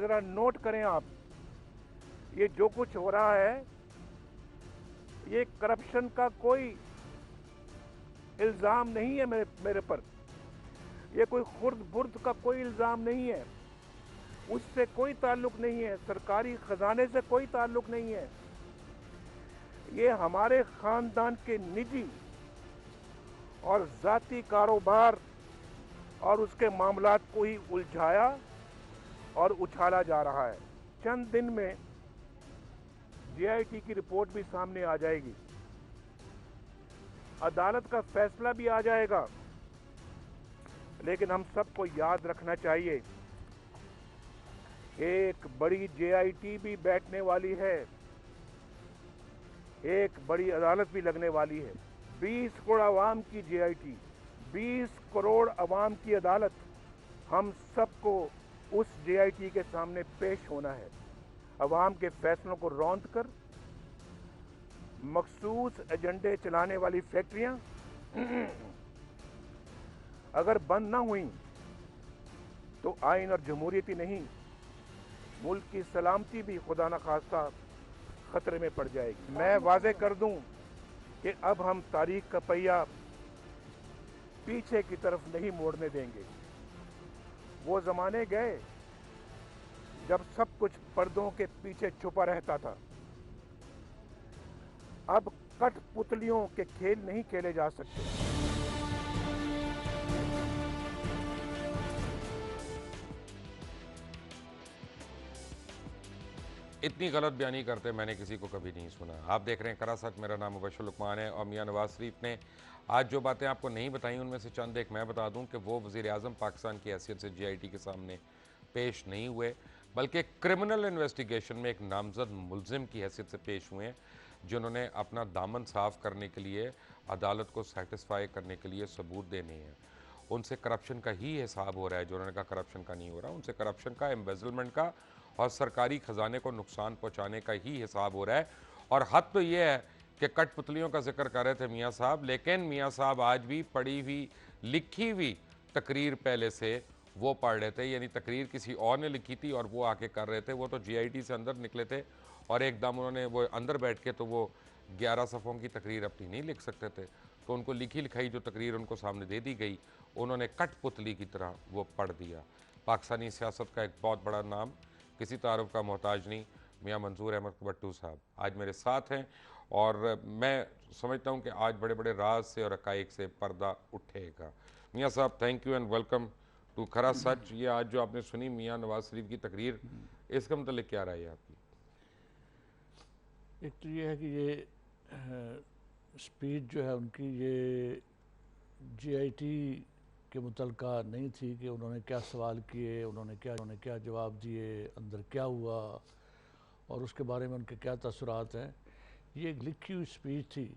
ذرا نوٹ کریں آپ، یہ جو کچھ ہو رہا ہے یہ کرپشن کا کوئی الزام نہیں ہے میرے پر، یہ کوئی خرد برد کا کوئی الزام نہیں ہے، اس سے کوئی تعلق نہیں ہے، سرکاری خزانے سے کوئی تعلق نہیں ہے، یہ ہمارے خاندان کے نجی اور ذاتی کاروبار اور اس کے معاملات کو ہی الجھایا اور اچھالا جا رہا ہے۔ چند دن میں جے آئی ٹی کی رپورٹ بھی سامنے آ جائے گی، عدالت کا فیصلہ بھی آ جائے گا، لیکن ہم سب کو یاد رکھنا چاہیے ایک بڑی جے آئی ٹی بھی بیٹھنے والی ہے، ایک بڑی عدالت بھی لگنے والی ہے۔ 20 کروڑ عوام کی جے آئی ٹی، 20 کروڑ عوام کی عدالت، ہم سب کو اس جے آئی ٹی کے سامنے پیش ہونا ہے۔ عوام کے فیصلوں کو روند کر مخصوص ایجنڈے چلانے والی فیکٹریاں اگر بند نہ ہوئیں تو آئین اور جمہوریت ہی نہیں، ملک کی سلامتی بھی خدا نخواستہ خطرے میں پڑ جائے گی۔ میں واضح کر دوں کہ اب ہم تاریخ کا پہیہ پیچھے کی طرف نہیں موڑنے دیں گے۔ وہ زمانے گئے جب سب کچھ پردوں کے پیچھے چھپا رہتا تھا، اب کٹ پتلیوں کے کھیل نہیں کھیلے جا سکتے۔ اتنی غلط بیانی کرتے میں نے کسی کو کبھی نہیں سنا۔ آپ دیکھ رہے ہیں کرا سچ، میرا نام مبشر لقمان ہے، اور میاں نواز شریف نے آج جو باتیں آپ کو نہیں بتائیں ان میں سے چند ایک میں بتا دوں کہ وہ وزیر اعظم پاکستان کی حیثیت سے جے آئی ٹی کے سامنے پیش نہیں ہوئے، بلکہ کرمنل انویسٹیگیشن میں ایک نامزد ملزم کی حیثیت سے پیش ہوئے ہیں، جنہوں نے اپنا دامن صاف کرنے کے لیے، عدالت کو سیٹسفائی کرنے کے لیے ثبوت دینے ہیں۔ ان سے کرپشن کا ہی حساب ہو رہا ہے، جو انہوں نے کہا کرپشن کا نہیں ہو رہا، ان سے کرپشن کا، ایمبیزلمنٹ کا اور سرکاری خزانے کو نقصان پہنچانے کا ہی حساب ہو رہا ہے۔ اور حد تو یہ ہے کہ کٹ پتلیوں کا ذکر کر رہے تھے میاں صاحب، لیکن میاں صاحب آج بھی پڑھی ہوئی لکھی ہوئی تقریر پہلے سے وہ پڑھ رہے تھے، یعنی تقریر کسی اور نے لکھی تھی اور وہ آ کے کر رہے تھے۔ وہ تو جے آئی ٹی سے اندر نکلے تھے اور ایک دم انہوں نے وہ اندر بیٹھ کے تو وہ 11 صفحوں کی تقریر اپنی نہیں لکھ سکتے تھے، تو ان کو لکھی لکھائی جو تقریر ان کو سامنے دے دی گئی انہوں نے کٹ پتلی کی طرح وہ پڑھ دیا۔ پاکستانی سیاست کا ایک بہت بڑا نام، کسی تعارف کا محتاج نہیں، میاں منظور احمد بٹو صاحب آج میرے ساتھ ہیں، اور میں سمجھتا ہوں کہ آج بڑے بڑے راز سے اور حقائق سے پردہ اٹھے گا۔ میاں صاحب thank you and welcome to کھرا سچ۔ یہ آج جو آپ نے سنی میاں نواز شریف کی تقریر، اس کا متعلق کیا رائے ہے آپ کی؟ ایک تو یہ ہے کہ یہ اسپیچ جو ہے ان کی، یہ جے آئی ٹی کے متعلقہ نہیں تھی کہ انہوں نے کیا سوال کیے، انہوں نے کیا جواب دیے، اندر کیا ہوا اور اس کے بارے میں ان کے کیا تاثرات ہیں۔ یہ ایک لکھی ہوئی اسپیچ تھی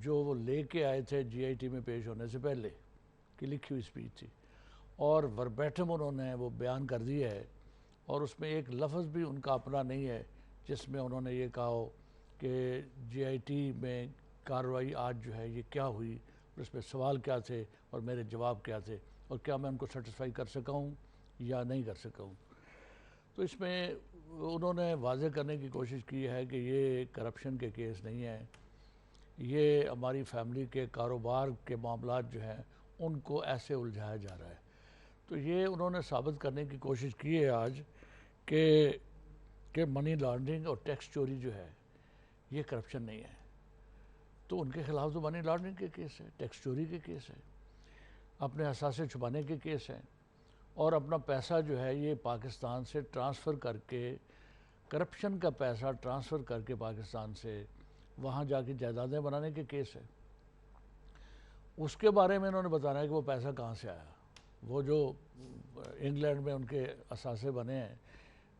جو وہ لے کے آئے تھے جے آئی ٹی میں پیش ہونے سے پہلے کی لکھی ہوئی اسپیچ تھی، اور وربیٹم انہوں نے وہ بیان کر دیا ہے، اور اس میں ایک لفظ بھی ان کا اپنا نہیں ہے جس میں انہوں نے یہ کہا ہو کہ جے آئی ٹی میں کارروائی آج جو ہے یہ کیا ہوئی، اور اس میں سوال کیا تھے اور میرے جواب کیا تھے، اور کیا میں ان کو سیٹسفائی کر سکا ہوں یا نہیں کر سکا ہوں۔ تو اس میں انہوں نے واضح کرنے کی کوشش کی ہے کہ یہ کرپشن کے کیس نہیں ہیں، یہ ہماری فیملی کے کاروبار کے معاملات جو ہیں ان کو ایسے الجھایا جا رہا ہے۔ تو یہ انہوں نے ثابت کرنے کی کوشش کی ہے آج کہ منی لانڈرنگ اور ٹیکس چوری جو ہے یہ کرپشن نہیں ہے۔ تو ان کے خلاف تو منی لانڈرنگ کے کیس ہے، ٹیکس چوری کے کیس ہے، اپنے اثاثے چھپانے کے کیس ہیں، اور اپنا پیسہ جو ہے یہ پاکستان سے ٹرانسفر کر کے، کرپشن کا پیسہ ٹرانسفر کر کے پاکستان سے وہاں جا کے جائیدادیں بنانے کے کیس ہے۔ اس کے بارے میں انہوں نے بتانا ہے کہ وہ پیسہ کہاں سے آیا۔ وہ جو انگلینڈ میں ان کے اثاثے بنے ہیں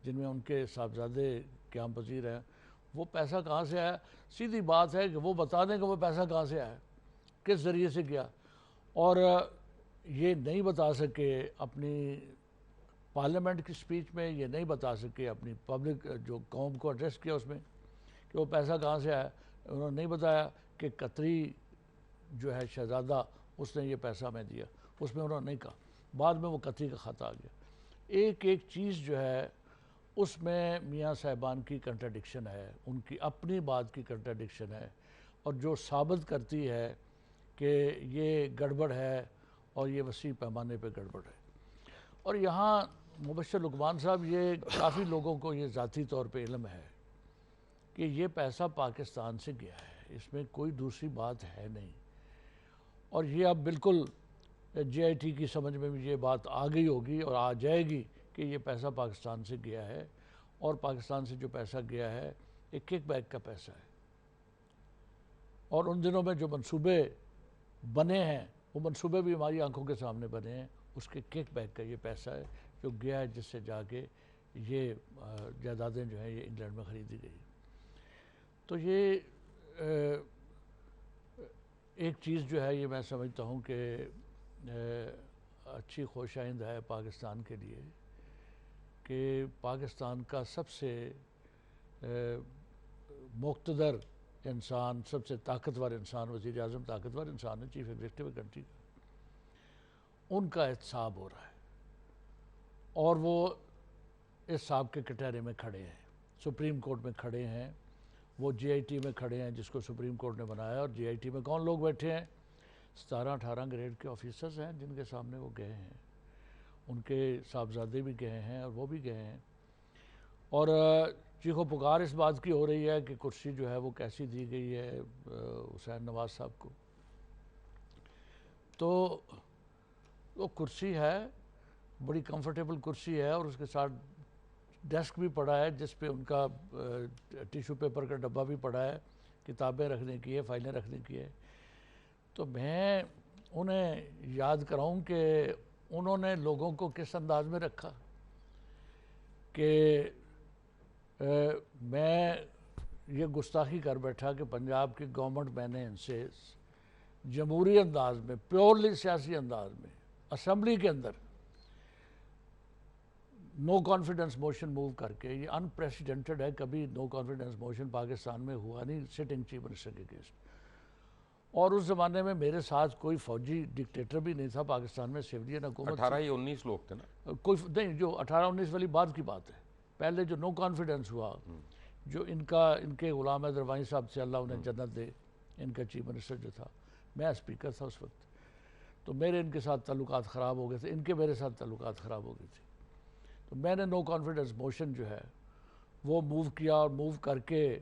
جن میں ان کے صاحبزادے قیام پذیر ہیں، وہ پیسہ کہاں سے آیا؟ سیدھی بات ہے کہ وہ بتا دیں کہ وہ پیسہ کہاں سے آیا، کس ذریعے سے کیا، اور یہ نہیں بتا سکے اپنی پارلیمنٹ کی سپیچ میں، یہ نہیں بتا سکے اپنی پبلک جو قوم کو ایڈریس کیا اس میں کہ وہ پیسہ کہاں سے آیا۔ انہوں نے نہیں بتایا کہ قطری جو ہے شہزادہ اس نے یہ پیسہ ہمیں دیا، اس میں انہوں نے نہیں کہا، بعد میں وہ قطری کا خط آ گیا۔ ایک ایک چیز جو ہے اس میں میاں صاحبان کی کنٹراڈکشن ہے، ان کی اپنی بات کی کنٹراڈکشن ہے، اور جو ثابت کرتی ہے کہ یہ گڑبڑ ہے اور یہ وسیع پیمانے پہ گڑبڑ ہے۔ اور یہاں مبشر لقمان صاحب، یہ کافی لوگوں کو یہ ذاتی طور پہ علم ہے کہ یہ پیسہ پاکستان سے گیا ہے، اس میں کوئی دوسری بات ہے نہیں، اور یہ اب بالکل جے آئی ٹی کی سمجھ میں بھی یہ بات آ گئی ہوگی اور آ جائے گی کہ یہ پیسہ پاکستان سے گیا ہے، اور پاکستان سے جو پیسہ گیا ہے ایک کک بیک کا پیسہ ہے، اور ان دنوں میں جو منصوبے بنے ہیں وہ منصوبے بھی ہماری آنکھوں کے سامنے بنے ہیں، اس کے کک بیک کا یہ پیسہ ہے جو گیا ہے، جس سے جا کے یہ جائیدادیں جو ہیں یہ انگلینڈ میں خریدی گئی۔ تو یہ ایک چیز جو ہے یہ میں سمجھتا ہوں کہ اچھی خوش آئند ہے پاکستان کے لیے کہ پاکستان کا سب سے مقتدر انسان، سب سے طاقتور انسان، وزیر اعظم طاقتور انسان ہے، چیف ایگزیکٹو کنٹری کا، ان کا احتساب ہو رہا ہے، اور وہ اس احتساب کے کٹہرے میں کھڑے ہیں، سپریم کورٹ میں کھڑے ہیں، وہ جے آئی ٹی میں کھڑے ہیں جس کو سپریم کورٹ نے بنایا، اور جے آئی ٹی میں کون لوگ بیٹھے ہیں؟ 17-18 گریڈ کے آفیسرز ہیں جن کے سامنے وہ گئے ہیں، ان کے صاحبزادے بھی گئے ہیں اور وہ بھی گئے ہیں، اور چیخ و پکار اس بات کی ہو رہی ہے کہ کرسی جو ہے وہ کیسی دی گئی ہے حسین نواز صاحب کو۔ تو وہ کرسی ہے، بڑی کمفرٹیبل کرسی ہے، اور اس کے ساتھ ڈیسک بھی پڑا ہے جس پہ ان کا ٹیشو پیپر کا ڈبہ بھی پڑا ہے، کتابیں رکھنے کی ہے، فائلیں رکھنے کی ہے۔ تو میں انہیں یاد کراؤں کہ انہوں نے لوگوں کو کس انداز میں رکھا کہ میں یہ گستاخی کر بیٹھا کہ پنجاب کی گورنمنٹ میں نے ان سے جمہوری انداز میں، پیورلی سیاسی انداز میں، اسمبلی کے اندر نو کانفیڈنس موشن موو کر کے، یہ ان پریسیڈنٹڈ ہے، کبھی نو کانفیڈنس موشن پاکستان میں ہوا نہیں سٹنگ چیف منسٹر کے اگینسٹ، اور اس زمانے میں میرے ساتھ کوئی فوجی ڈکٹیٹر بھی نہیں تھا پاکستان میں، سیویلین حکومت 18 یا 19 لوگ تھے نا؟ کوئی نہیں، جو 18-19 والی بات کی بات ہے، پہلے جو نو کانفیڈنس ہوا، جو ان کے غلام حیدر وانی صاحب سے اللہ انہیں جنت دے، ان کا چیف منسٹر جو تھا، میں اسپیکر تھا اس وقت، تو میرے ان کے ساتھ تعلقات خراب ہو گئے تھے، ان کے میرے ساتھ تعلقات خراب ہو گئی تھی، تو میں نے نو کانفیڈنس موشن جو ہے وہ موو کیا، اور موو کر کے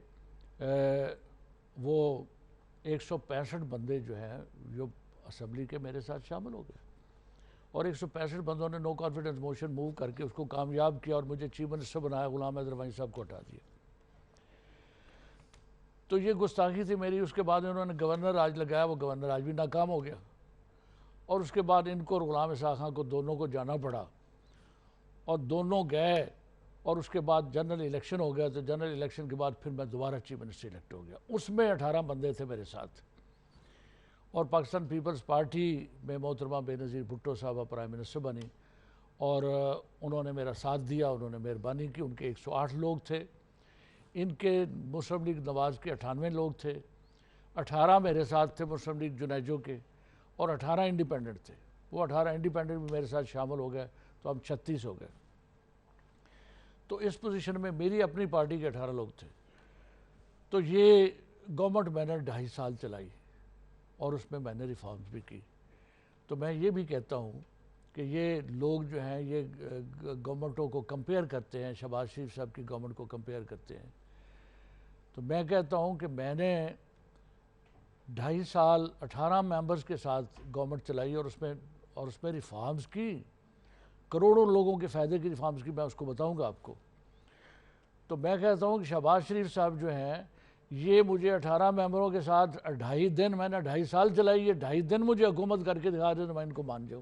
وہ 165 بندے جو ہیں جو اسمبلی کے میرے ساتھ شامل ہو گئے، اور 165 بندوں نے نو کانفیڈنس موشن موو کر کے اس کو کامیاب کیا، اور مجھے چیف منسٹر بنایا، غلام حیدر وانی صاحب کو ہٹا دیا۔ تو یہ گستاخی تھی میری۔ اس کے بعد انہوں نے گورنر راج لگایا، وہ گورنر راج بھی ناکام ہو گیا، اور اس کے بعد ان کو اور غلام اسحاق خان کو دونوں کو جانا پڑا، اور دونوں گئے، اور اس کے بعد جنرل الیکشن ہو گیا، تو جنرل الیکشن کے بعد پھر میں دوبارہ چیف منسٹر الیکٹ ہو گیا، اس میں 18 بندے تھے میرے ساتھ، اور پاکستان پیپلز پارٹی میں محترمہ بے نظیر بھٹو صاحبہ پرائم منسٹر بنی، اور انہوں نے میرا ساتھ دیا، انہوں نے مہربانی کی، ان کے 108 لوگ تھے، ان کے مسلم لیگ نواز کے 98 لوگ تھے، 18 میرے ساتھ تھے مسلم لیگ جنیجو کے، اور 18 انڈیپینڈنٹ تھے، وہ 18 انڈیپینڈنٹ بھی میرے ساتھ شامل ہو گئے، تو ہم 36 ہو گئے۔ تو اس پوزیشن میں میری اپنی پارٹی کے 18 لوگ تھے، تو یہ گورنمنٹ میں نے 2.5 سال چلائی، اور اس میں نے ریفارمز بھی کی۔ تو میں یہ بھی کہتا ہوں کہ یہ لوگ جو ہیں یہ گورنمنٹوں کو کمپیئر کرتے ہیں، شہباز شریف صاحب کی گورنمنٹ کو کمپیئر کرتے ہیں، تو میں کہتا ہوں کہ میں نے 2.5 سال 18 ممبرز کے ساتھ گورنمنٹ چلائی، اور اس میں ریفارمز کی، کروڑوں لوگوں کے فائدے کی ریفارمز کی، میں اس کو بتاؤں گا آپ کو۔ تو میں کہتا ہوں کہ شہباز شریف صاحب جو ہیں یہ مجھے 18 ممبروں کے ساتھ 2.5 دن، میں نے 2.5 سال چلائی، یہ 2.5 دن مجھے حکومت کر کے دکھا دے تو میں ان کو مان جاؤں۔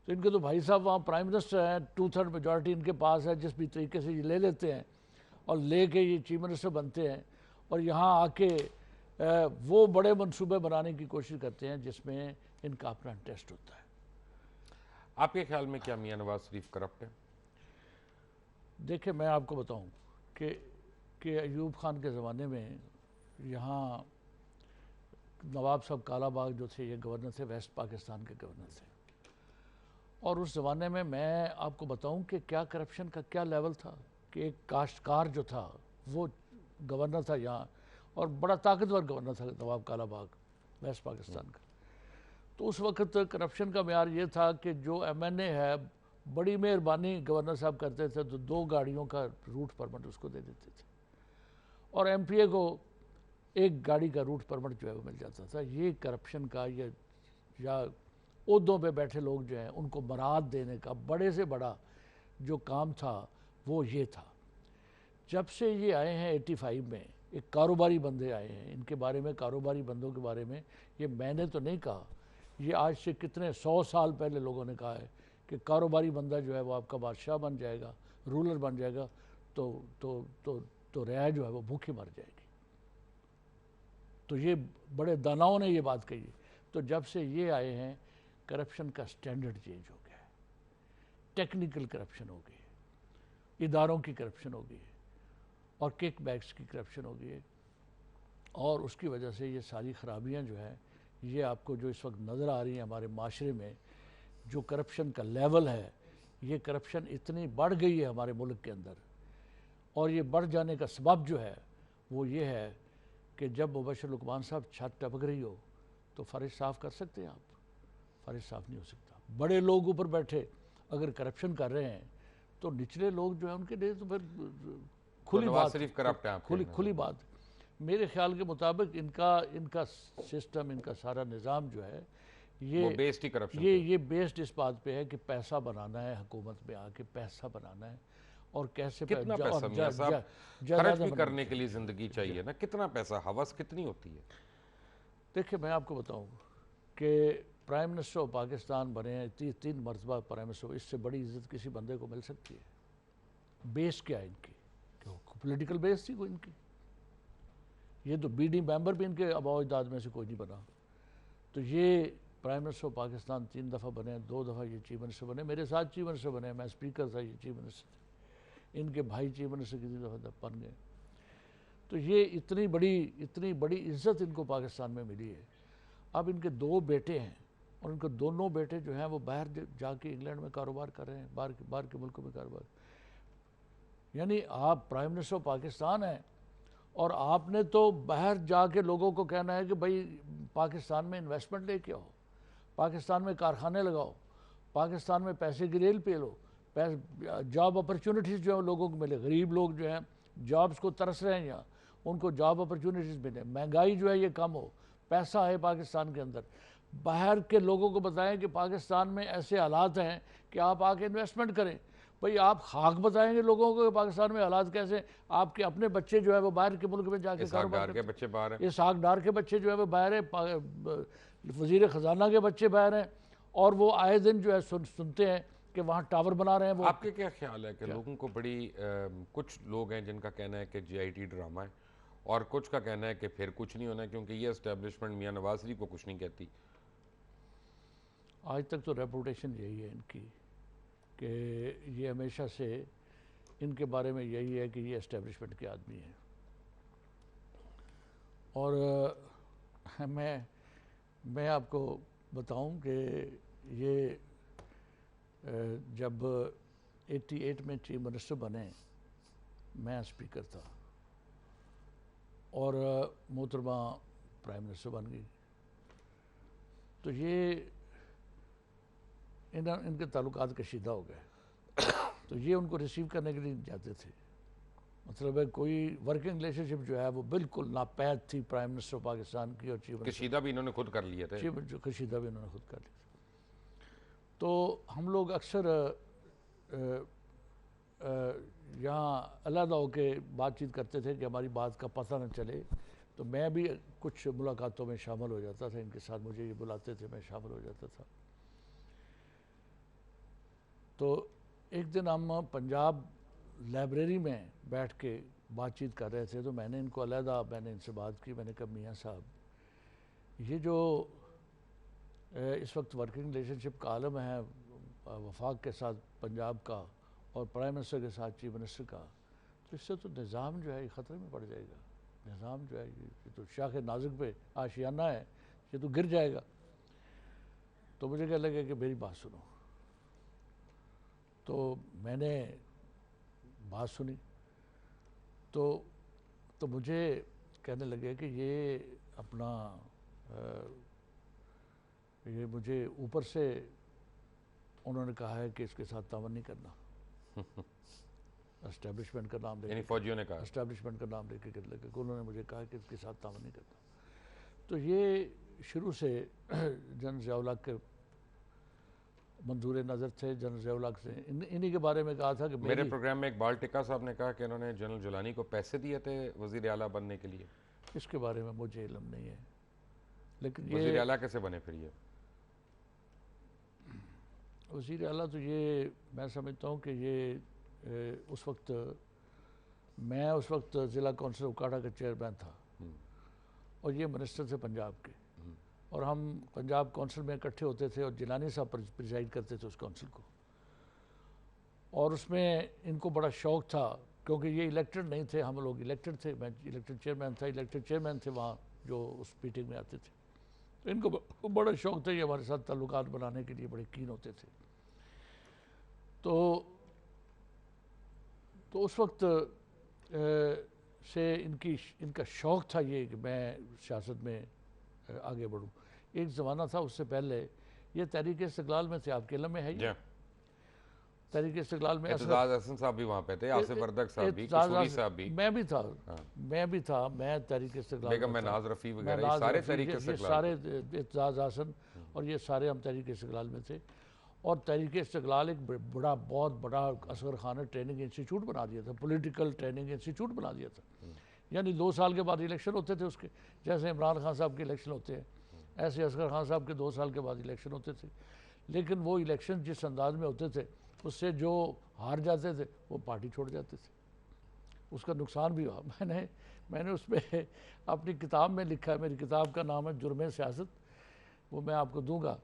تو ان کے تو بھائی صاحب وہاں پرائم منسٹر ہیں، 2/3 میجورٹی ان کے پاس ہے، جس بھی طریقے سے یہ لے لیتے ہیں، اور لے کے یہ چیف منسٹر بنتے ہیں، اور یہاں آ کے وہ بڑے منصوبے بنانے کی کوشش کرتے ہیں جس میں ان کا اپنا انٹرسٹ ہوتا ہے۔ آپ کے خیال میں کیا میاں نواز شریف کرپٹ ہے؟ دیکھیں، میں آپ کو بتاؤں کہ ایوب خان کے زمانے میں یہاں نواب صاحب کالا باغ جو تھے یہ گورنر تھے، ویسٹ پاکستان کے گورنر تھے، اور اس زمانے میں آپ کو بتاؤں کہ کیا کرپشن کا کیا لیول تھا کہ ایک کاشتکار جو تھا وہ گورنر تھا یہاں، اور بڑا طاقتور گورنر تھا نواب کالا باغ ویسٹ پاکستان کا. تو اس وقت کرپشن کا معیار یہ تھا کہ جو ایم این اے ہے بڑی مہربانی گورنر صاحب کرتے تھے تو 2 گاڑیوں کا روٹ پرمٹ اس کو دے دیتے تھے، اور ایم پی اے کو 1 گاڑی کا روٹ پرمٹ جو ہے وہ مل جاتا تھا. یہ کرپشن کا یا عہدوں پہ بیٹھے لوگ جو ہیں ان کو برات دینے کا بڑے سے بڑا جو کام تھا وہ یہ تھا. جب سے یہ آئے ہیں 85 میں ایک کاروباری بندے آئے ہیں، ان کے بارے میں کاروباری بندوں کے بارے میں یہ میں نے تو نہیں کہا، یہ آج سے کتنے 100 سال پہلے لوگوں نے کہا ہے کہ کاروباری بندہ جو ہے وہ آپ کا بادشاہ بن جائے گا، رولر بن جائے گا تو رعایا جو ہے وہ بھوکے مر جائے گی. تو یہ بڑے داناؤں نے یہ بات کہی. تو جب سے یہ آئے ہیں کرپشن کا سٹینڈرڈ چینج ہو گیا ہے، ٹیکنیکل کرپشن ہو گئی ہے، اداروں کی کرپشن ہو گئی ہے، اور کک بیکس کی کرپشن ہو گئی ہے. اور اس کی وجہ سے یہ ساری خرابیاں جو ہیں یہ آپ کو جو اس وقت نظر آ رہی ہیں ہمارے معاشرے میں، جو کرپشن کا لیول ہے، یہ کرپشن اتنی بڑھ گئی ہے ہمارے ملک کے اندر. اور یہ بڑھ جانے کا سبب جو ہے وہ یہ ہے کہ جب مبشر لقمان صاحب چھت ٹپک رہی ہو تو فرش صاف کر سکتے ہیں آپ؟ فرش صاف نہیں ہو سکتا. بڑے لوگ اوپر بیٹھے اگر کرپشن کر رہے ہیں تو نچلے لوگ جو ہیں ان کے لیے تو پھر کھلی نواز شریف کرپٹ ہیں آپ کے کھلی بات. میرے خیال کے مطابق ان کا سسٹم، ان کا سارا نظام جو ہے وہ بیسڈ ہی کرپشن یہ بیسڈ اس بات پہ ہے کہ پیسہ بنانا ہے، حکومت میں آ کے پیسہ بنانا ہے، اور کیسے کتنا پیسہ میاں صاحب خرچ بھی کرنے کے لیے زندگی چاہیے نا، کتنا پیسہ، ہوس کتنی ہوتی ہے؟ دیکھیں میں آپ کو بتاؤں کہ پرائم منسٹر آف پاکستان بنے ہیں 3 مرتبہ پرائم منسٹر، اس سے بڑی عزت کسی بندے کو مل سکتی ہے؟ بیس کیا ہے ان کی؟ پولیٹیکل بیس تھی کوئی ان کی؟ یہ تو بی ڈی ممبر بھی ان کے آباء و اجداد میں سے کوئی نہیں بنا. تو یہ پرائم منسٹر آف پاکستان 3 دفعہ بنے، 2 دفعہ یہ چیف منسٹر بنے، میرے ساتھ چیف منسٹر بنے، میں اسپیکر تھا، یہ چیف منسٹر تھے، ان کے بھائی چیف منسٹر کسی دفعہ بن گئے. تو یہ اتنی بڑی عزت ان کو پاکستان میں ملی ہے. اب ان کے 2 بیٹے ہیں اور ان کے دونوں بیٹے جو ہیں وہ باہر جا کے انگلینڈ میں کاروبار کر رہے ہیں، باہر کے ملکوں میں کاروبار. یعنی آپ پرائم منسٹر آف پاکستان ہیں اور آپ نے تو باہر جا کے لوگوں کو کہنا ہے کہ بھائی پاکستان میں انویسٹمنٹ لے کے آؤ، پاکستان میں کارخانے لگاؤ، پاکستان میں پیسے کی ریل پہ لو، جاب اپرچونٹیز جو ہیں لوگوں کو ملے. غریب لوگ جو ہیں جابز کو ترس رہے ہیں یہاں، ان کو جاب اپرچونٹیز ملے، مہنگائی جو ہے یہ کم ہو، پیسہ ہے پاکستان کے اندر. باہر کے لوگوں کو بتائیں کہ پاکستان میں ایسے حالات ہیں کہ آپ آ کے انویسٹمنٹ کریں. بھئی آپ خاک بتائیں گے لوگوں کو کہ پاکستان میں حالات کیسے، آپ کے اپنے بچے جو ہے وہ باہر کے ملک میں جا کے کاروبار ڈار کے بچے باہر ہیں، اسحاق ڈار کے بچے جو ہے وہ باہر ہیں، وزیر خزانہ کے بچے باہر ہیں، اور وہ آئے دن جو ہے سنتے ہیں کہ وہاں ٹاور بنا رہے ہیں. وہ آپ کے کیا خیال ہے کہ لوگوں کو بڑی کچھ لوگ ہیں جن کا کہنا ہے کہ GIT ڈرامہ ہے، اور کچھ کا کہنا ہے کہ پھر کچھ نہیں ہونا کیونکہ یہ اسٹیبلشمنٹ میاں نواز شریف کو کچھ نہیں کہتی؟ آج تک تو ریپوٹیشن یہی ہے ان کی کہ یہ ہمیشہ سے ان کے بارے میں یہی ہے کہ یہ اسٹیبلشمنٹ کے آدمی ہیں. اور میں آپ کو بتاؤں کہ یہ جب 88 میں چیف منسٹر بنے، میں اسپیکر تھا اور محترمہ پرائم منسٹر بن گئی. تو یہ ان کے تعلقات کشیدہ ہو گئے. تو یہ ان کو ریسیو کرنے کے لیے جاتے تھے. مطلب ہے کوئی ورکنگ ریلیشن شپ جو ہے وہ بالکل ناپید تھی پرائم منسٹر پاکستان کی اور چیف منسٹر. کشیدہ بھی انہوں نے خود کر لیے تھے، کشیدہ بھی انہوں نے خود کر لی. تو ہم لوگ اکثر یہاں علیحدہ ہو کے بات چیت کرتے تھے کہ ہماری بات کا پتہ نہ چلے. تو میں بھی کچھ ملاقاتوں میں شامل ہو جاتا تھا ان کے ساتھ، مجھے یہ بلاتے تھے میں شامل ہو جاتا تھا. تو ایک دن ہم پنجاب لائبریری میں بیٹھ کے بات چیت کر رہے تھے. تو میں نے ان کو علیحدہ میں نے ان سے بات کی. میں نے کہا میاں صاحب یہ جو اس وقت ورکنگ ریلیشن شپ کا عالم ہے وفاق کے ساتھ پنجاب کا اور پرائم منسٹر کے ساتھ چیف منسٹر کا، تو اس سے تو نظام جو ہے یہ خطرے میں پڑ جائے گا. نظام جو ہے یہ تو شاخ نازک پہ آشیانہ ہے، یہ تو گر جائے گا. تو مجھے کہنے لگے کہ میری بات سنو، تو میں نے بات سنی تو مجھے کہنے لگے کہ یہ اپنا یہ مجھے اوپر سے انہوں نے کہا ہے کہ اس کے ساتھ تعاون نہیں کرنا، اسٹیبلشمنٹ کا نام لے یعنی کے، فوجیوں نے کہا اسٹیبلشمنٹ کا نام لے کے کہنے لگے کہ انہوں نے مجھے کہا کہ اس کے ساتھ تعاون نہیں کرنا. تو یہ شروع سے جنرل ضیاء الحق کے منظور نظر تھے. جنرل ضیاء الحق سے انہی کے بارے میں کہا تھا کہ میرے پروگرام میں اقبال ٹکا صاحب نے کہا کہ انہوں نے جنرل جولانی کو پیسے دیے تھے وزیر اعلیٰ بننے کے لیے. اس کے بارے میں مجھے علم نہیں ہے، لیکن وزیر یہ اعلیٰ کیسے بنے پھر یہ؟ وزیر اعلیٰ تو یہ میں سمجھتا ہوں کہ یہ اس وقت ضلع کونسل اکاڑا کا چیئرمین تھا اور یہ منسٹر تھے پنجاب کے، اور ہم پنجاب کونسل میں اکٹھے ہوتے تھے اور جیلانی صاحب پریزائڈ کرتے تھے اس کونسل کو. اور اس میں ان کو بڑا شوق تھا کیونکہ یہ الیکٹڈ نہیں تھے، ہم لوگ الیکٹڈ تھے. میں الیکٹڈ چیئرمین تھے وہاں جو اس میٹنگ میں آتے تھے. تو ان کو بڑا شوق تھا، یہ ہمارے ساتھ تعلقات بنانے کے لیے بڑے کین ہوتے تھے. تو اس وقت سے ان کا شوق تھا یہ کہ میں سیاست میں آگے بڑھوں. ایک زمانہ تھا اس سے پہلے یہ تحریک استقلال میں تھے، آپ کے علم میں ہے یہ تحریک استقلال میں اعتزاز احسن صاحب بھی وہاں پہ تھے، آصف وردک صاحب بھی، قصوری صاحب بھی، میں بھی تھا میں تحریک استقلال بیگم مہناز رفیع وغیرہ، یہ سارے تحریک استقلال، یہ سارے اعتزاز احسن اور یہ سارے ہم تحریک استقلال میں تھے. اور تحریک استقلال ایک بہت بڑا اصغر خان نے ٹریننگ انسٹیٹیوٹ بنا دیا تھا، پولیٹیکل ٹریننگ انسٹیٹیوٹ بنا دیا تھا. یعنی 2 سال کے بعد الیکشن ہوتے تھے اس کے، جیسے عمران خان صاحب کے الیکشن ہوتے ہیں ایسے اصغر خان صاحب کے 2 سال کے بعد الیکشن ہوتے تھے. لیکن وہ الیکشن جس انداز میں ہوتے تھے اس سے جو ہار جاتے تھے وہ پارٹی چھوڑ جاتے تھے. اس کا نقصان بھی ہوا. میں نے اس میں اپنی کتاب میں لکھا ہے، میری کتاب کا نام ہے جرم سیاست، وہ میں آپ کو دوں گا.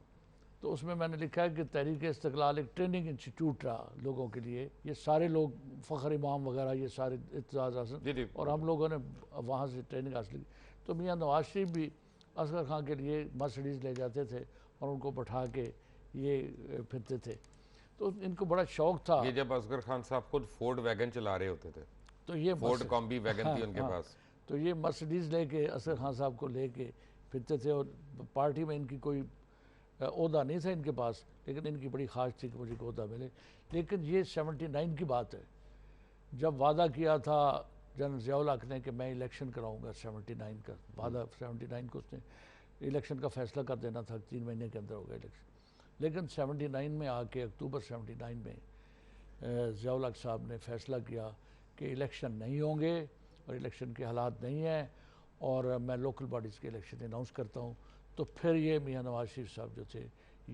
تو اس میں نے لکھا ہے کہ تحریک استقلال ایک ٹریننگ انسٹیٹیوٹ رہا لوگوں کے لیے. یہ سارے لوگ فخر امام وغیرہ یہ سارے اعتزاز احسن اور ہم لوگوں نے وہاں سے ٹریننگ حاصل کی. تو میاں نواز شریف بھی اصغر خان کے لیے مرسڈیز لے جاتے تھے اور ان کو بٹھا کے یہ پھرتے تھے. تو ان کو بڑا شوق تھا. یہ جب اصغر خان صاحب خود فورڈ ویگن چلا رہے ہوتے تھے، تو یہ فورڈ کامبی ویگن تھی ان کے پاس، تو یہ مرسڈیز لے کے اصغر خان صاحب کو لے کے پھرتے تھے. اور پارٹی میں ان کی کوئی عہدہ نہیں تھا ان کے پاس، لیکن ان کی بڑی خواہش تھی کہ مجھے کو عہدہ ملے. لیکن یہ 79 کی بات ہے جب وعدہ کیا تھا جنرل ضیاء الحق نے کہ میں الیکشن کراؤں گا. 79 کا وعدہ، 79 کو اس نے الیکشن کا فیصلہ کر دینا تھا، 3 مہینے کے اندر ہوگا الیکشن. لیکن 79 میں آ کے اکتوبر 79 میں ضیاء الحق صاحب نے فیصلہ کیا کہ الیکشن نہیں ہوں گے اور الیکشن کے حالات نہیں ہیں اور میں لوکل باڈیز کے الیکشن اناؤنس کرتا ہوں. تو پھر یہ میاں نواز شریف صاحب جو تھے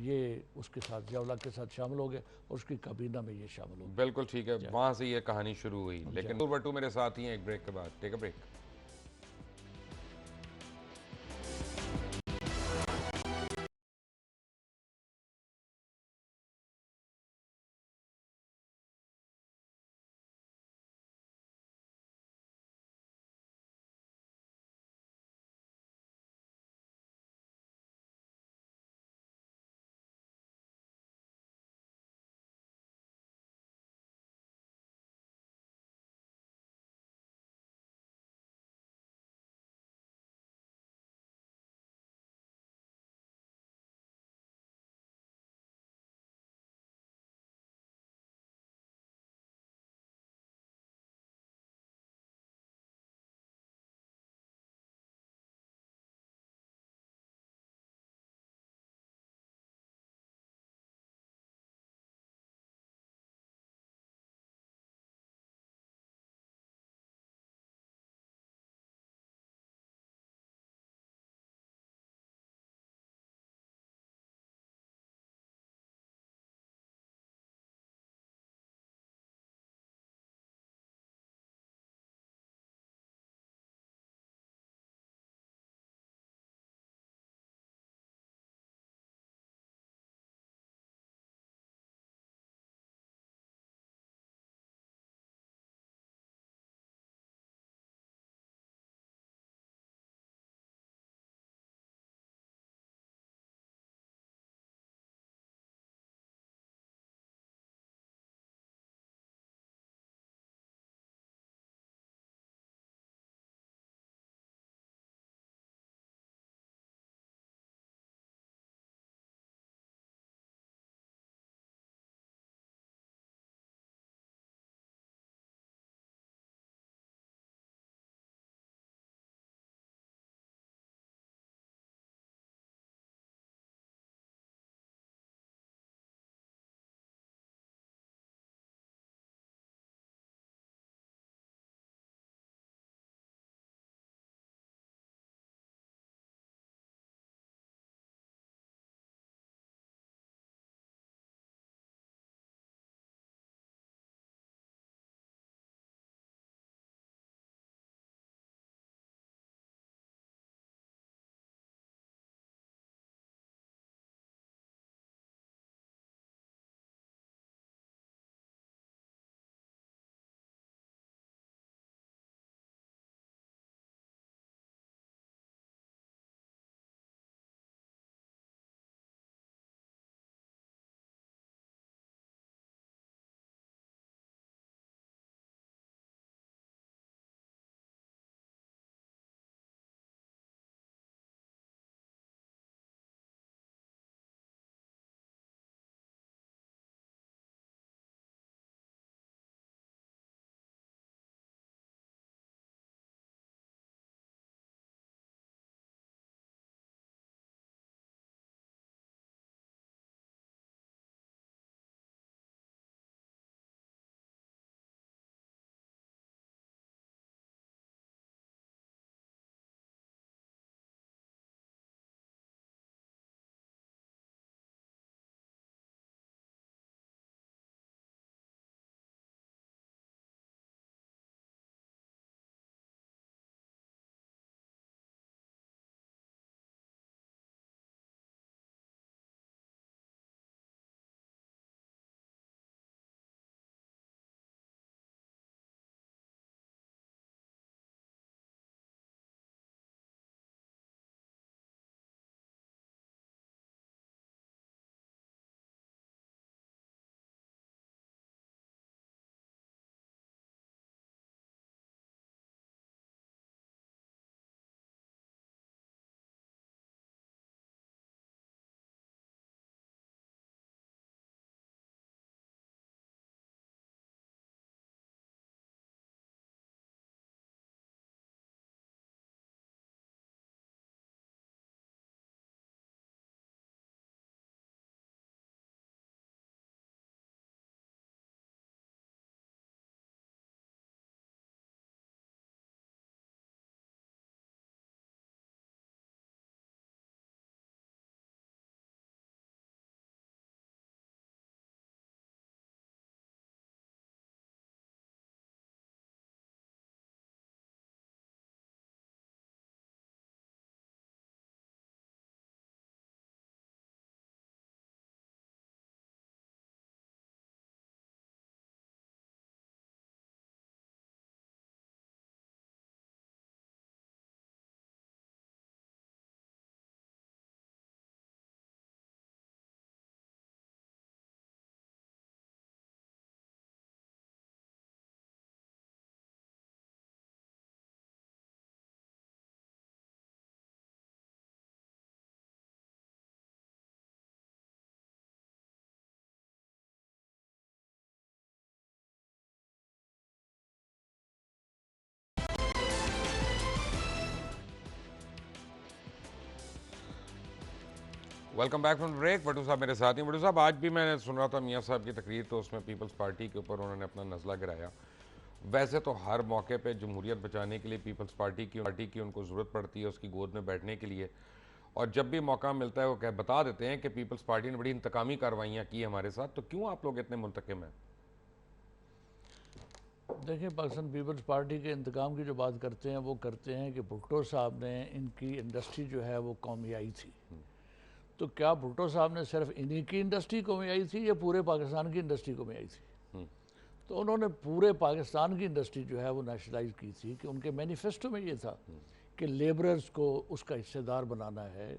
یہ اس کے ساتھ ضیاء الحق کے ساتھ شامل ہو گئے اور اس کی کابینہ میں یہ شامل ہو گئے. بالکل ٹھیک ہے، وہاں سے یہ کہانی شروع ہوئی. لیکن نور بٹو میرے ساتھ ہی ہیں ایک بریک کے بعد. Take a break. Welcome back from break. Bhutto صاحب میرے ساتھ ہیں. بٹو صاحب آج بھی میں نے سن رہا تھا میاں صاحب کی تقریر, تو اس میں پیپلز پارٹی کے اوپر انہوں نے اپنا نزلہ گرایا. ویسے تو ہر موقع پہ جمہوریت بچانے کے لیے پیپلز پارٹی کی ان کو ضرورت پڑتی ہے اس کی گود میں بیٹھنے کے لیے, اور جب بھی موقع ملتا ہے وہ بتا دیتے ہیں کہ پیپلز پارٹی نے بڑی انتقامی کارروائیاں کی ہمارے ساتھ. تو کیوں آپ لوگ اتنے منتقم ہیں؟ دیکھیں, پاکستان پیپلز پارٹی کے انتقام کی جو بات کرتے ہیں وہ کرتے ہیں کہ بھٹو صاحب نے ان کی انڈسٹری جو ہے وہ قومی آئی تھی. تو کیا بھٹو صاحب نے صرف انہی کی انڈسٹری قومی آئی تھی یا پورے پاکستان کی انڈسٹری قومی آئی تھی؟ تو انہوں نے پورے پاکستان کی انڈسٹری جو ہے وہ نیشنلائز کی تھی, کہ ان کے مینیفیسٹو میں یہ تھا کہ لیبررز کو اس کا حصہ دار بنانا ہے,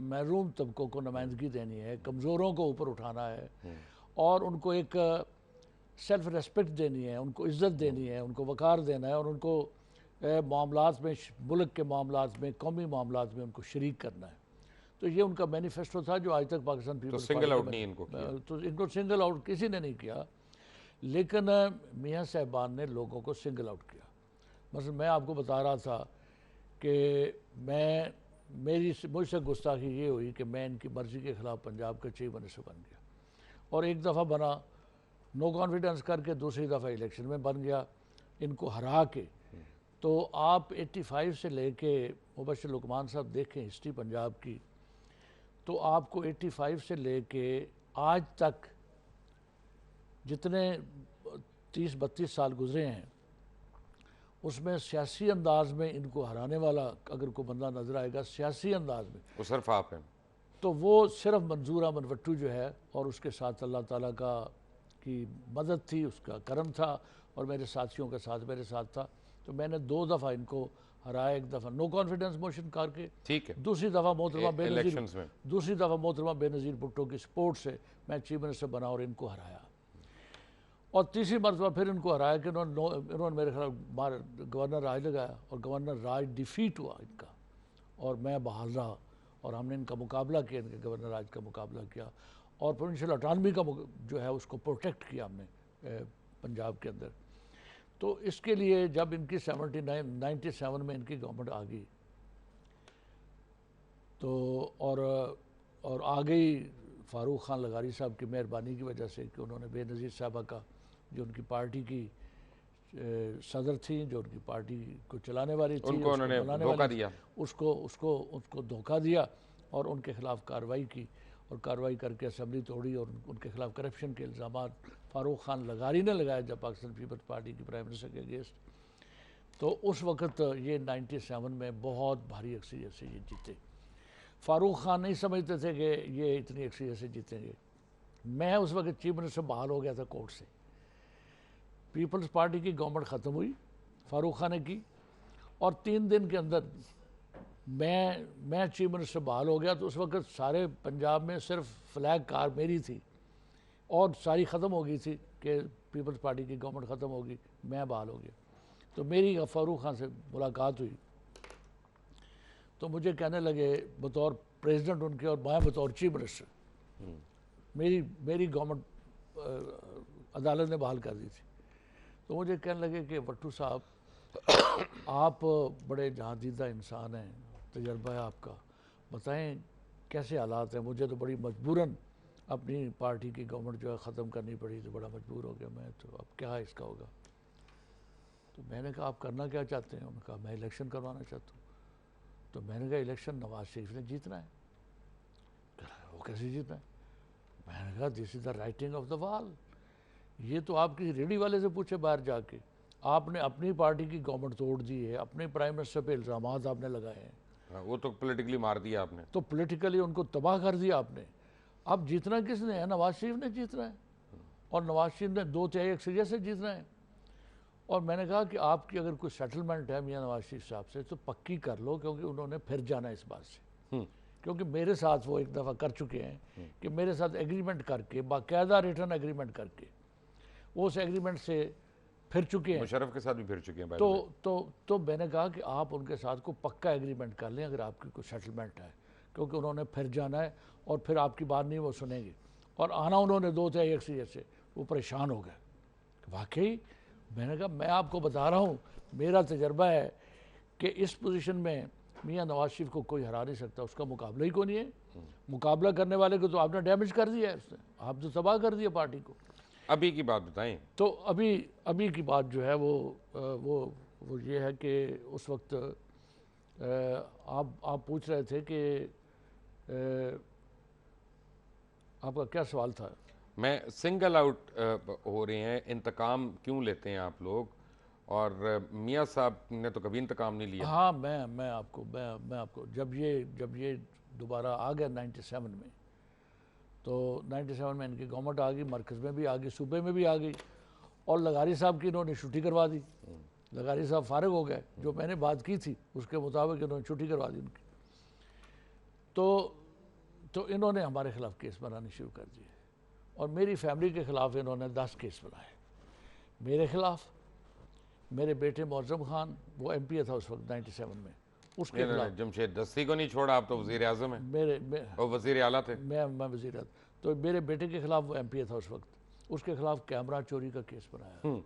محروم طبقوں کو نمائندگی دینی ہے, کمزوروں کو اوپر اٹھانا ہے, اور ان کو ایک سیلف ریسپیکٹ دینی ہے, ان کو عزت دینی ہے, ان کو وقار دینا ہے, اور ان کو معاملات میں, ملک کے معاملات میں, قومی معاملات میں ان کو شریک کرنا ہے. تو یہ ان کا مینیفیسٹو تھا جو آج تک پاکستان پیپلز سنگل آؤٹ نہیں ان کو کیا, تو ان کو سنگل آؤٹ کسی نے نہیں کیا, لیکن میاں صاحبان نے لوگوں کو سنگل آؤٹ کیا. مثلا میں آپ کو بتا رہا تھا کہ مجھ سے گستاخی یہ ہوئی کہ میں ان کی مرضی کے خلاف پنجاب کا چیف منسٹر بن گیا, اور ایک دفعہ بنا نو کانفیڈنس کر کے, دوسری دفعہ الیکشن میں بن گیا ان کو ہرا کے. تو آپ 85 سے لے کے مبشر لقمان صاحب دیکھیں ہسٹری پنجاب کی, تو آپ کو 85 سے لے کے آج تک جتنے 30-32 سال گزرے ہیں اس میں سیاسی انداز میں ان کو ہرانے والا اگر کوئی بندہ نظر آئے گا سیاسی انداز میں, وہ صرف آپ ہیں. تو وہ صرف منظور احمد وٹو جو ہے, اور اس کے ساتھ اللہ تعالیٰ کی مدد تھی, اس کا کرم تھا, اور میرے ساتھیوں کا ساتھ میرے ساتھ تھا. تو میں نے 2 دفعہ ان کو ہرایا, ایک دفعہ نو کانفیڈنس موشن کر کے, ٹھیک ہے, دوسری دفعہ محترمہ بے نظیر بھٹو کی سپورٹ سے میں چیف منسٹر بنا اور ان کو ہرایا. اور تیسری مرتبہ پھر ان کو ہرایا کہ انہوں نے میرے خلاف گورنر راج لگایا, اور گورنر راج ڈیفیٹ ہوا ان کا, اور میں بحال رہا, اور ہم نے ان کا مقابلہ کیا, ان کے گورنر راج کا مقابلہ کیا, اور پروونشل اٹانومی کا جو ہے اس کو پروٹیکٹ کیا ہم نے پنجاب کے اندر. تو اس کے لیے جب ان کی 97 میں ان کی گورنمنٹ آ گئی, تو اور آ گئی فاروق خان لغاری صاحب کی مہربانی کی وجہ سے, کہ انہوں نے بے نظیر صاحبہ کا, جو ان کی پارٹی کی صدر تھیں, جو ان کی پارٹی کو چلانے والی تھی, ان کو انہوں نے دھوکہ دیا, اس کو دھوکہ دیا, اور ان کے خلاف کارروائی کی, اور کارروائی کر کے اسمبلی توڑی, اور ان کے خلاف کرپشن کے الزامات فاروق خان لغاری نے لگایا جب پاکستان پیپلز پارٹی کی پرائم منسٹر کے اگینسٹ. تو اس وقت یہ 97 میں بہت بھاری اکثریت سے یہ جیتے. فاروق خان نہیں سمجھتے تھے کہ یہ اتنی اکثریت سے جیتیں گے. میں اس وقت چیف منسٹر بحال ہو گیا تھا کورٹ سے, پیپلز پارٹی کی گورنمنٹ ختم ہوئی, فاروق خان نے کی, اور 3 دن کے اندر میں چیف منسٹر بحال ہو گیا. تو اس وقت سارے پنجاب میں صرف فلیگ کار میری تھی, اور ساری ختم ہو گئی تھی کہ پیپلز پارٹی کی گورنمنٹ ختم ہوگی, میں بحال ہو گیا. تو میری فاروق خان سے ملاقات ہوئی, تو مجھے کہنے لگے بطور پریزیڈنٹ ان کے, اور میں بطور چیف منسٹر, میری گورنمنٹ عدالت نے بحال کر دی تھی. تو مجھے کہنے لگے کہ وٹو صاحب آپ بڑے جہاں دیدہ انسان ہیں, تجربہ ہے آپ کا, بتائیں کیسے حالات ہیں. مجھے تو بڑی مجبوراً اپنی پارٹی کی گورنمنٹ جو ہے ختم کرنی پڑی, تو بڑا مجبور ہو گیا میں, تو اب کیا اس کا ہوگا. تو میں نے کہا آپ کرنا کیا چاہتے ہیں؟ انہوں نے کہا میں الیکشن کروانا چاہتا ہوں. تو میں نے کہا الیکشن نواز شریف نے جیتنا ہے. وہ کیسے جیتنا ہے؟ میں نے کہا دس از دا رائٹنگ آف دا وال. یہ تو آپ کسی ریڈی والے سے پوچھے باہر جا کے, آپ نے اپنی پارٹی کی گورنمنٹ توڑ دی ہے, اپنے پرائم منسٹر پہ الزامات آپ نے لگائے ہیں, وہ تو پولیٹیکلی مار دیا آپ نے, تو پولیٹیکلی ان کو تباہ کر دیا آپ نے. اب جیتنا کس نے ہے؟ نواز شریف نے جیتنا ہے, اور نواز شریف نے 2/3 اکثریت سے جیتنا ہے. اور میں نے کہا کہ آپ کی اگر کوئی سیٹلمنٹ ہے میاں نواز شریف صاحب سے تو پکی کر لو, کیونکہ انہوں نے پھر جانا اس بات سے, کیونکہ میرے ساتھ وہ ایک دفعہ کر چکے ہیں کہ میرے ساتھ ایگریمنٹ کر کے, باقاعدہ ریٹرن ایگریمنٹ کر کے, وہ اس ایگریمنٹ سے پھر چکے ہیں. مشرف کے ساتھ بھی پھر چکے ہیں. تو میں نے کہا کہ آپ ان کے ساتھ کو پکا ایگریمنٹ کر لیں اگر آپ کی کوئی سیٹلمنٹ ہے, کیونکہ انہوں نے پھر جانا ہے, اور پھر آپ کی بات نہیں وہ سنیں گے. اور آنا انہوں نے 2/3 اکثریت سے, وہ پریشان ہو گئے. واقعی میں نے کہا میں آپ کو بتا رہا ہوں, میرا تجربہ ہے کہ اس پوزیشن میں میاں نواز شریف کو کوئی ہرا نہیں سکتا، اس کا مقابلہ ہی کوئی نہیں ہے۔ مقابلہ کرنے والے کو تو آپ نے ڈیمیج کر دیا ہے، اس نے آپ تو تباہ کر دیا پارٹی کو۔ ابھی کی بات بتائیں۔ تو ابھی کی بات جو ہے وہ یہ ہے کہ اس وقت آپ پوچھ رہے تھے کہ آپ کا کیا سوال تھا؟ میں سنگل آؤٹ ہو رہے ہیں، انتقام کیوں لیتے ہیں آپ لوگ؟ اور میاں صاحب نے تو کبھی انتقام نہیں لیا۔ ہاں میں آپ کو جب یہ دوبارہ آ گیا 97 میں، تو 97 میں ان کی گورنمنٹ آ گئی، مرکز میں بھی آ گئی، صوبے میں بھی آ گئی، اور لغاری صاحب کی انہوں نے چھٹی کروا دی۔ لغاری صاحب فارغ ہو گئے، جو میں نے بات کی تھی اس کے مطابق انہوں نے چھٹی کروا دی ان کی۔ تو انہوں نے ہمارے خلاف کیس بنانے شروع کر دیے، اور میری فیملی کے خلاف انہوں نے 10 کیس بنائے۔ میرے خلاف، میرے بیٹے معظم خان، وہ ایم پی اے تھا اس وقت 97 میں، اس کے خلاف جمشید دستی کو نہیں چھوڑا، آپ تو وزیر اعظم ہیں، وہ وزیر اعلیٰ تھے۔ میں وزیر اعظم، تو میرے بیٹے کے خلاف وہ ایم پی اے تھا اس وقت، اس کے خلاف کیمرہ چوری کا کیس بنایا۔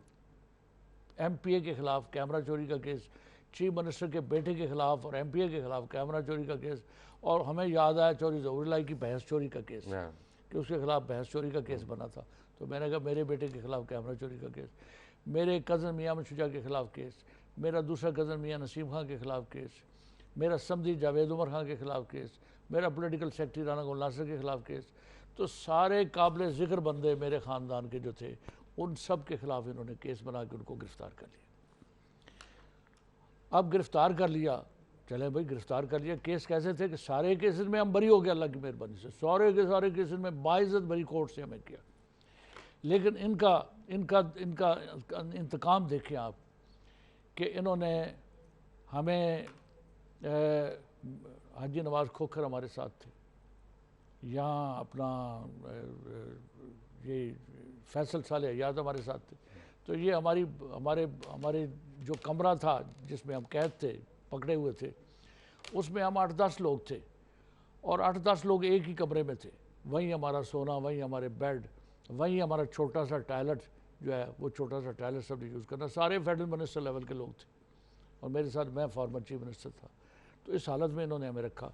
ایم پی اے کے خلاف کیمرہ چوری کا کیس، چیف منسٹر کے بیٹے کے خلاف اور ایم پی اے کے خلاف کیمرہ چوری کا کیس، اور ہمیں یاد آیا چوری ظہور اللہ کی بحث چوری کا کیس، کہ اس کے خلاف بحث چوری کا کیس بنا تھا۔ تو میں نے کہا میرے بیٹے کے خلاف کیمرہ چوری کا کیس، میرے کزن میاں شجاع کے خلاف کیس، میرا دوسرا کزن میاں نسیم خان کے خلاف کیس، میرا سمدھی جاوید عمر خان کے خلاف کیس، میرا پولیٹیکل سیکرٹری رانا گل ناصر کے خلاف کیس۔ تو سارے قابل ذکر بندے میرے خاندان کے جو تھے، ان سب کے خلاف انہوں نے کیس بنا کے ان کو گرفتار کر لیا۔ اب گرفتار کر لیا، چلیں بھائی گرفتار کر لیا، کیس کیسے تھے کہ سارے کیسز میں ہم بری ہو گئے اللہ کی مہربانی سے، سارے کے سارے کیسز میں باعزت بری کورٹ سے ہمیں کیا۔ لیکن ان کا انتقام دیکھیں آپ، کہ انہوں نے ہمیں حاجی نواز کھوکھر ہمارے ساتھ تھے، یہاں اپنا یہ فیصل صالح حیات ہمارے ساتھ تھے۔ تو یہ ہمارے جو کمرہ تھا جس میں ہم قید تھے، پکڑے ہوئے تھے، اس میں ہم 8-10 لوگ تھے، اور 8-10 لوگ ایک ہی کمرے میں تھے، وہیں ہمارا سونا، وہیں ہمارے بیڈ، وہیں ہمارا چھوٹا سا ٹائلٹ جو ہے، وہ چھوٹا سا ٹائلٹ سب نے یوز کرنا، سارے فیڈرل منسٹر لیول کے لوگ تھے، اور میرے ساتھ میں فارمر چیف منسٹر تھا۔ تو اس حالت میں انہوں نے ہمیں رکھا،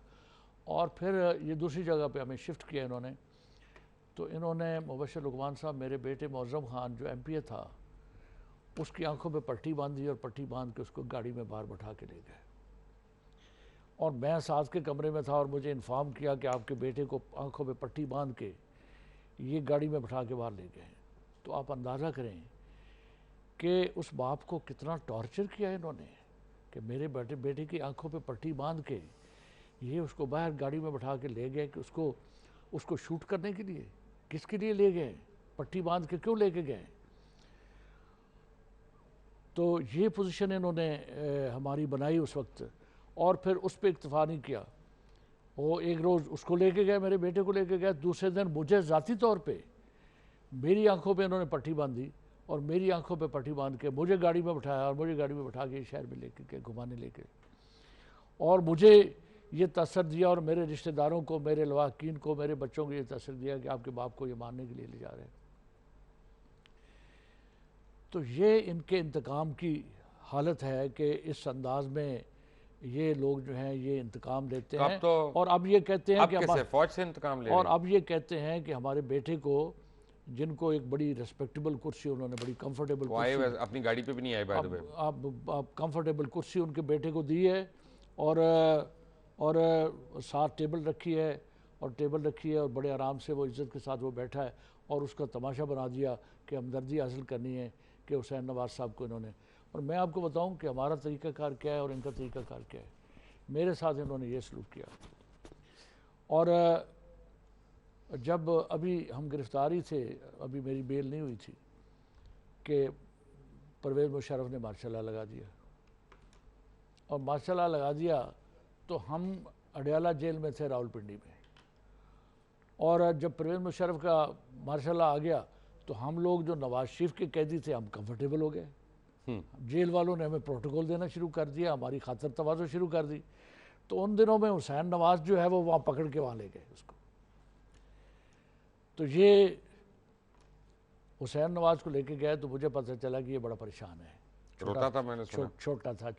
اور پھر یہ دوسری جگہ پہ ہمیں شفٹ کیا انہوں نے۔ تو انہوں نے مبشر لقمان صاحب، میرے بیٹے معظم خان جو ایم پی اے تھا، اس کی آنکھوں پہ پٹی باندھی، اور پٹی باندھ کے اس کو گاڑی میں باہر بٹھا کے لے گئے، اور میں ساتھ کے کمرے میں تھا، اور مجھے انفارم کیا کہ آپ کے بیٹے کو آنکھوں پہ پٹی باندھ کے یہ گاڑی میں بٹھا کے باہر لے گئے۔ تو آپ اندازہ کریں کہ اس باپ کو کتنا ٹارچر کیا انہوں نے، کہ میرے بیٹے کی آنکھوں پہ پٹی باندھ کے یہ اس کو باہر گاڑی میں بٹھا کے لے گئے، کہ اس کو شوٹ کرنے کے لیے۔ کس کے لیے لے گئے؟ پٹی باندھ کے کیوں لے کے گئے؟ تو یہ پوزیشن انہوں نے ہماری بنائی اس وقت، اور پھر اس پہ اکتفا نہیں کیا۔ وہ ایک روز اس کو لے کے گئے، میرے بیٹے کو لے کے گئے، دوسرے دن مجھے ذاتی طور پہ میری آنکھوں پہ انہوں نے پٹی باندھی، اور میری آنکھوں پہ پٹی باندھ کے مجھے گاڑی میں بٹھایا، اور مجھے گاڑی میں بٹھا کے شہر میں لے کے گھمانے لے کے، اور مجھے یہ تاثر دیا، اور میرے رشتہ داروں کو، میرے لواحقین کو، میرے بچوں کو یہ تاثر دیا کہ آپ کے باپ کو یہ مارنے کے لیے لے جا رہے ہیں۔ تو یہ ان کے انتقام کی حالت ہے کہ اس انداز میں یہ لوگ جو ہیں یہ انتقام لیتے ہیں، اور اب یہ کہتے ہیں کہ فوج سے انتقام لے رہے ہیں، اور اب یہ کہتے ہیں کہ ہمارے بیٹے کو، جن کو ایک بڑی ریسپیکٹیبل کرسی، انہوں نے بڑی کمفرٹیبل کرسی، اپنی گاڑی پہ بھی نہیں آئے بائی دی وے، اب کمفرٹیبل کرسی ان کے بیٹے کو دی ہے، اور ساتھ ٹیبل رکھی ہے، اور بڑے آرام سے وہ عزت کے ساتھ وہ بیٹھا ہے، اور اس کا تماشا بنا دیا کہ ہمدردی حاصل کرنی ہے کہ حسین نواز صاحب کو انہوں نے۔ اور میں آپ کو بتاؤں کہ ہمارا طریقہ کار کیا ہے اور ان کا طریقہ کار کیا ہے۔ میرے ساتھ انہوں نے یہ سلوک کیا، اور جب ابھی ہم گرفتاری تھے، ابھی میری بیل نہیں ہوئی تھی، کہ پرویز مشرف نے مارشل لا لگا دیا، اور مارشل لا لگا دیا تو ہم اڈیالہ جیل میں تھے، راول پنڈی میں، اور جب پرویز مشرف کا مارشل لا آ گیا تو ہم لوگ جو نواز شریف کے قیدی تھے ہم کمفرٹیبل ہو گئے، جیل والوں نے ہمیں پروٹوکول دینا شروع کر دیا، ہماری خاطر تواضع شروع کر دی۔ تو ان دنوں میں حسین نواز جو ہے وہ وہاں پکڑ کے وہاں لے گئے اس کو۔ تو یہ حسین نواز کو لے کے گئے تو مجھے پتہ چلا کہ یہ بڑا پریشان ہے، روتا تھا، میں نے سنا، چھوٹا تھا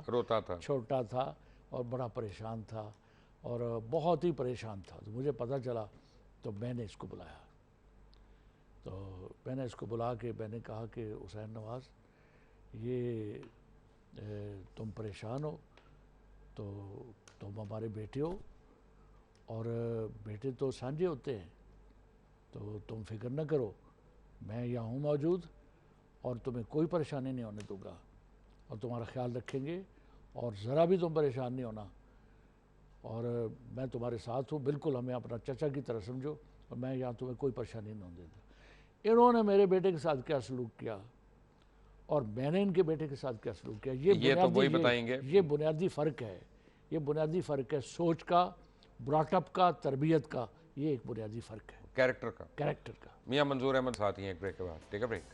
روتا تھا، چھوٹا تھا، اور بڑا پریشان تھا اور بہت ہی پریشان تھا. تو مجھے پتہ چلا تو میں نے اس کو بلایا. تو میں نے اس کو بلا کے میں نے کہا کہ حسین نواز یہ تم پریشان ہو تو تم ہمارے بیٹے ہو اور بیٹے تو سانجے ہوتے ہیں, تو تم فکر نہ کرو, میں یہاں ہوں موجود اور تمہیں کوئی پریشانی نہیں ہونے دوں گا اور تمہارا خیال رکھیں گے اور ذرا بھی تم پریشان نہیں ہونا, اور میں تمہارے ساتھ ہوں, بالکل ہمیں اپنا چچا کی طرح سمجھو اور میں یہاں تمہیں کوئی پریشانی نہیں ہونے دیتا. انہوں نے میرے بیٹے کے ساتھ کیا سلوک کیا اور میں نے ان کے بیٹے کے ساتھ کیا سلوک کیا, یہ تو وہی بتائیں گے. یہ بنیادی فرق ہے. یہ بنیادی فرق ہے سوچ کا, براٹ اپ کا, تربیت کا. یہ ایک بنیادی فرق ہے کیریکٹر کا. کریکٹر کا. میاں منظور احمد ساتھ ہی ہیں ایک بریک کے بعد. Take a break.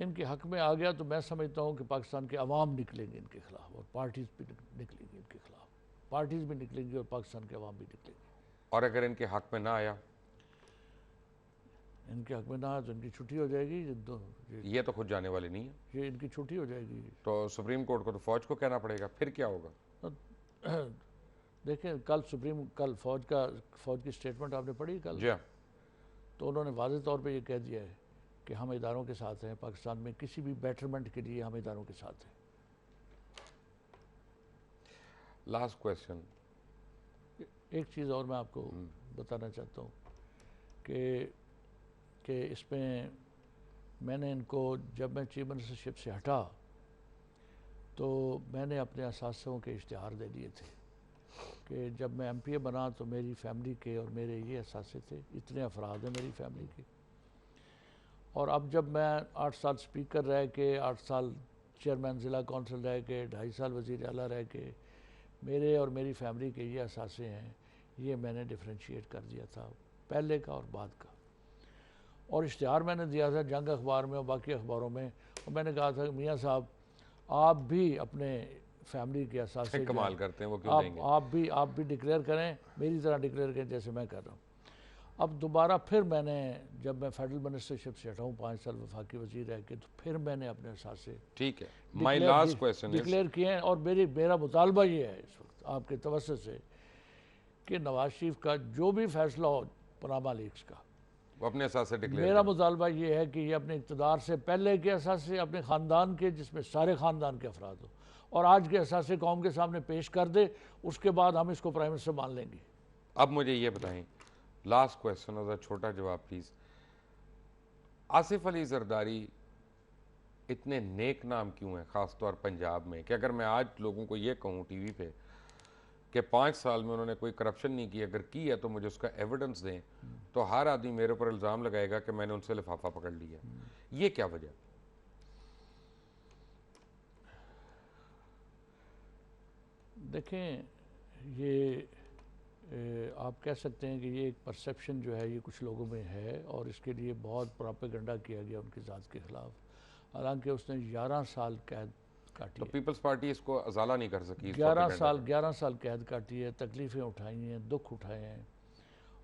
ان کے حق میں آ گیا تو میں سمجھتا ہوں کہ پاکستان کے عوام نکلیں گے ان کے خلاف، اور پارٹیز بھی نکلیں گی ان کے خلاف، پارٹیز بھی نکلیں گی اور پاکستان کے عوام بھی نکلیں گے۔ اور اگر ان کے حق میں نہ آیا؟ ان کے حق میں نہ آیا تو ان کی چھٹی ہو جائے گی، یہ تو خود جانے والی نہیں ہے، یہ ان کی چھٹی ہو جائے گی۔ تو سپریم کورٹ کو تو فوج کو کہنا پڑے گا، پھر کیا ہوگا؟ دیکھیں کل فوج کی سٹیٹمنٹ آپ نے پڑھی کل؟ جی ہاں۔ تو انہوں نے واضح طور پہ یہ کہہ دیا ہے کہ ہم اداروں کے ساتھ ہیں، پاکستان میں کسی بھی بیٹرمنٹ کے لیے ہم اداروں کے ساتھ ہیں۔ Last question. ایک چیز اور میں آپ کو بتانا چاہتا ہوں کہ اس میں نے ان کو، جب میں چیف منسٹرشپ سے ہٹا تو میں نے اپنے اثاثوں کے اشتہار دے دیے تھے کہ جب میں ایم پی اے بنا تو میری فیملی کے اور میرے یہ اثاثے تھے، اتنے افراد ہیں میری فیملی کے، اور اب جب میں 8 سال سپیکر رہ کے، 8 سال چیئرمین ضلع کونسل رہ کے، 2.5 سال وزیر اعلیٰ رہ کے، میرے اور میری فیملی کے یہ اثاثے ہیں، یہ میں نے ڈفرینشیٹ کر دیا تھا پہلے کا اور بعد کا، اور اشتہار میں نے دیا تھا جنگ اخبار میں اور باقی اخباروں میں، اور میں نے کہا تھا کہ میاں صاحب آپ بھی اپنے فیملی کے اثاثے کمال کرتے ہیں، وہ کیوں دیں گے؟ آپ بھی ڈکلیئر کریں، میری طرح ڈکلیئر کریں جیسے میں کر رہا ہوں۔ اب دوبارہ پھر میں نے، جب میں فیڈرل منسٹرشپ سے ہٹا ہوں 5 سال وفاقی وزیر رہ کے، تو پھر میں نے اپنے اثاثے ٹھیک ہے، مائی لاسٹ کویسچن ڈکلیئر کیے ہیں، اور میرا مطالبہ یہ ہے اس وقت آپ کے توسط سے کہ نواز شریف کا جو بھی فیصلہ ہو پاناما لیکس کا، وہ اپنے اثاثے ڈکلیئر میرا مطالبہ یہ ہے کہ یہ اپنے اقتدار سے پہلے کے اثاثے اپنے خاندان کے، جس میں سارے خاندان کے افراد ہو، اور آج کے اثاثے قوم کے سامنے پیش کر دے، اس کے بعد ہم اس کو پرائم منسٹر مان لیں گے۔ اب مجھے یہ بتائیں، لاسٹ کویسچن اور چھوٹا جواب پلیز، آصف علی زرداری اتنے نیک نام کیوں ہیں خاص طور پنجاب میں، کہ اگر میں آج لوگوں کو یہ کہوں ٹی وی پہ کہ 5 سال میں انہوں نے کوئی کرپشن نہیں کی، اگر کی ہے تو مجھے اس کا ایویڈنس دیں، تو ہر آدمی میرے اوپر الزام لگائے گا کہ میں نے ان سے لفافہ پکڑ لیا، یہ کیا وجہ؟ دیکھیں، یہ آپ کہہ سکتے ہیں کہ یہ ایک پرسیپشن جو ہے یہ کچھ لوگوں میں ہے، اور اس کے لیے بہت پروپیگنڈا کیا گیا ان کی ذات کے خلاف، حالانکہ اس نے 11 سال قید کاٹی تو ہے، پیپلز پارٹی اس کو ازالہ نہیں کر سکی، 11 سال قید کاٹی ہے، تکلیفیں اٹھائی ہیں، دکھ اٹھائے ہیں،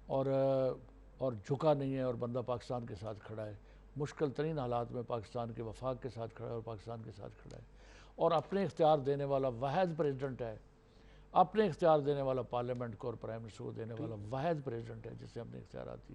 اور جھکا نہیں ہے، اور بندہ پاکستان کے ساتھ کھڑا ہے، مشکل ترین حالات میں پاکستان کے وفاق کے ساتھ کھڑا ہے اور پاکستان کے ساتھ کھڑا ہے، اور اپنے اختیار دینے والا واحد پریزیڈنٹ ہے، اپنے اختیار دینے والا پارلیمنٹ کو اور پرائم منسٹر کو دینے والا واحد پریزیڈنٹ ہے جس سے اپنے اختیارات دی۔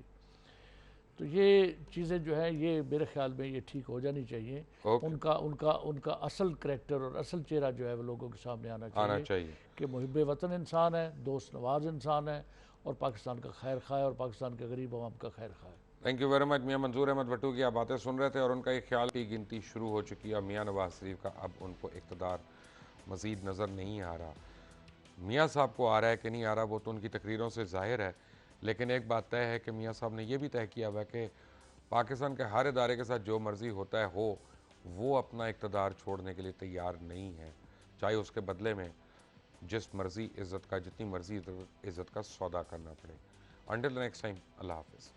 تو یہ چیزیں جو ہیں یہ میرے خیال میں یہ ٹھیک ہو جانی چاہیے، ان کا اصل کریکٹر اور اصل چہرہ جو ہے وہ لوگوں کے سامنے آنا چاہیے کہ محب وطن انسان ہے، دوست نواز انسان ہے، اور پاکستان کا خیر خواہ ہے، اور پاکستان کے غریب عوام کا خیر خواہ ہے۔ Thank you very much. میاں منظور احمد بھٹو کی آپ باتیں سن رہے تھے، اور ان کا ایک خیال کی گنتی شروع ہو چکی ہے، اور میاں نواز شریف کا اب ان کو اقتدار مزید نظر نہیں آ رہا۔ میاں صاحب کو آ رہا ہے کہ نہیں آ رہا وہ تو ان کی تقریروں سے ظاہر ہے، لیکن ایک بات طے ہے کہ میاں صاحب نے یہ بھی طے کیا ہوا ہے کہ پاکستان کے ہر ادارے کے ساتھ جو مرضی ہوتا ہے وہ اپنا اقتدار چھوڑنے کے لیے تیار نہیں ہے، چاہے اس کے بدلے میں جس مرضی عزت کا، جتنی مرضی عزت کا سودا کرنا پڑے۔ انٹل نیکسٹ ٹائم، اللہ حافظ۔